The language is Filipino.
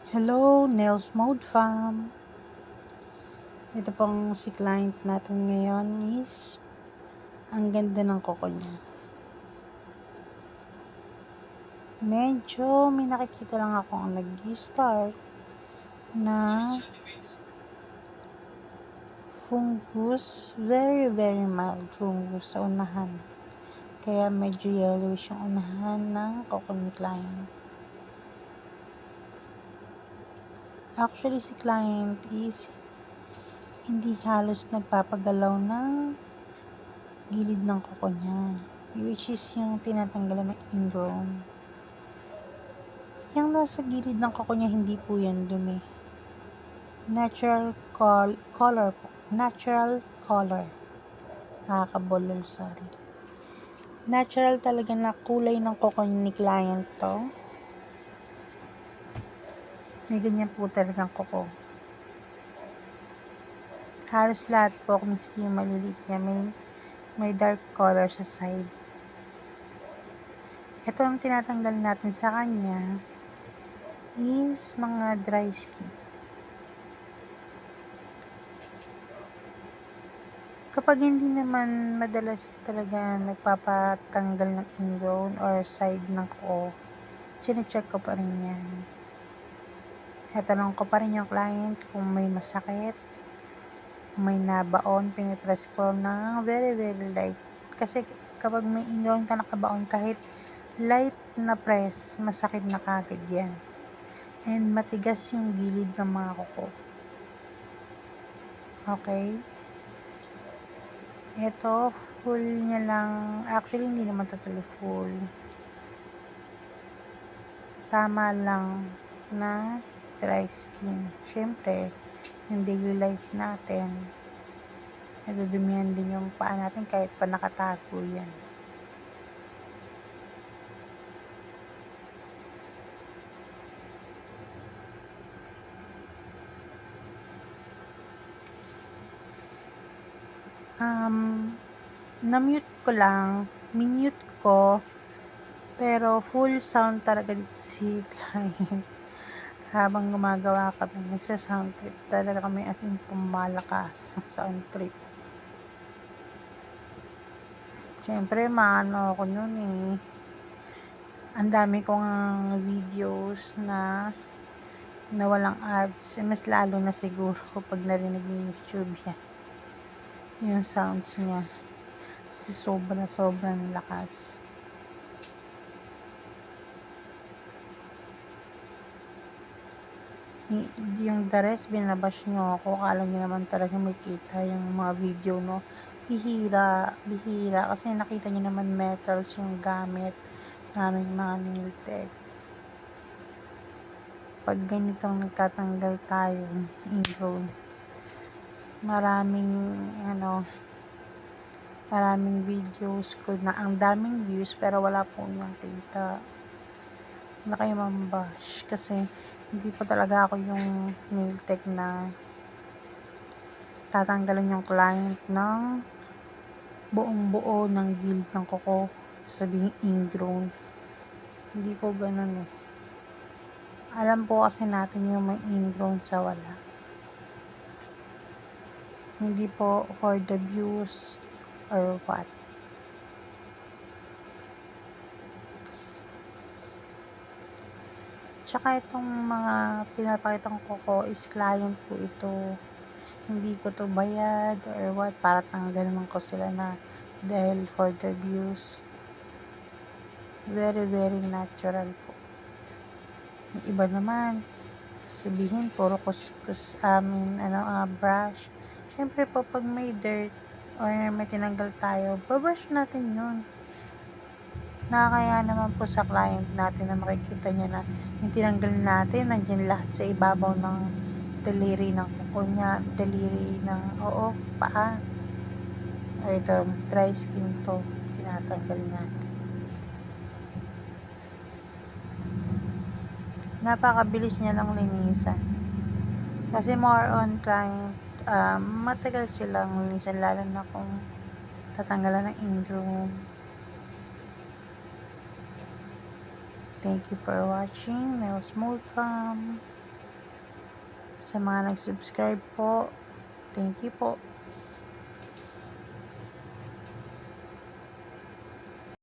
Hello, Nails Mode Fam. Ito pong si client natin ngayon is ang ganda ng kuko niya. Medyo may nakikita lang ako ang nag-start na fungus, very mild fungus sa unahan. Kaya medyo yellowish yung unahan ng kuko ni client. Actually, si client is hindi halos nagpapagalaw ng gilid ng kuko niya, which is yung tinatanggalan ng ingrown. Yung nasa gilid ng kuko niya, hindi po yan dumi. Natural color po. Natural color. Nakakabolol, sorry. Natural talaga na kulay ng kuko ni client to. May ganyan po talagang kuko. Halos lahat po, miski yung maliliit niya, may dark color sa side. Ito ang tinatanggal natin sa kanya is mga dry skin. Kapag hindi naman madalas talaga nagpapatanggal ng ingrown or side ng kuko, chine-check ko pa rin yan. Tatanong ko pa rin yung client kung may masakit, kung may nabaon, pinipress ko ng very light. Kasi kapag may ingrown ka nakabaon, kahit light na press, masakit na kagad yan. And matigas yung gilid ng mga kuko. Okay? Ito, full niya lang. Actually, hindi naman totally full. Tama lang na dry skin. Siyempre, yung daily life natin, nadudumihan din yung paa natin kahit pa nakatago yan. Na-mute ko lang, minute ko, pero full sound talaga dito si client. Habang gumagawa kami, nagsa-sound trip talaga kami, as in pumalakas ang sound trip. Siyempre, maano ako nun eh. Ang dami kong videos na walang ads. Mas lalo na siguro kapag narinig ni YouTube yan. Yung sounds niya. Kasi sobrang lakas. Yung the rest, binabash nyo ako. Akala nyo naman talaga may kita yung mga video, no? Bihira. Kasi nakita nyo naman metals yung gamit namin mga nail tech. Pag ganitong nagtatanggal tayo, ingrown, maraming videos ko na ang daming views pero wala po yung kita. Wala kayo mambash kasi hindi po talaga ako yung nail tech na tatanggalan yung client ng buong buo ng gilid ng kuko, sabihin ingrown. Hindi po ganun eh. Alam po kasi natin yung may ingrown sa wala. Hindi po for the views or what. Tsaka itong mga pinapakitang kuko is client po ito. Hindi ko to bayad or what, para tanggalan ko sila na dahil for the views. Very natural po. Yung iba naman, sabihin puro kuskus brush. Syempre po pag may dirt or may tinanggal tayo, babrush natin yun. Nakakaya naman po sa client natin na makikita niya na yung tinanggal natin, nandiyan lahat sa ibabaw ng daliri ng kuko niya, paa. O ito, dry skin to, tinatanggal natin. Napakabilis niya lang linisan. Kasi more on client, matagal silang linisan, lalo na kung tatanggalan ng ingrown. Thank you for watching Nails Mode Fam. Sa mga nag-subscribe po, thank you po.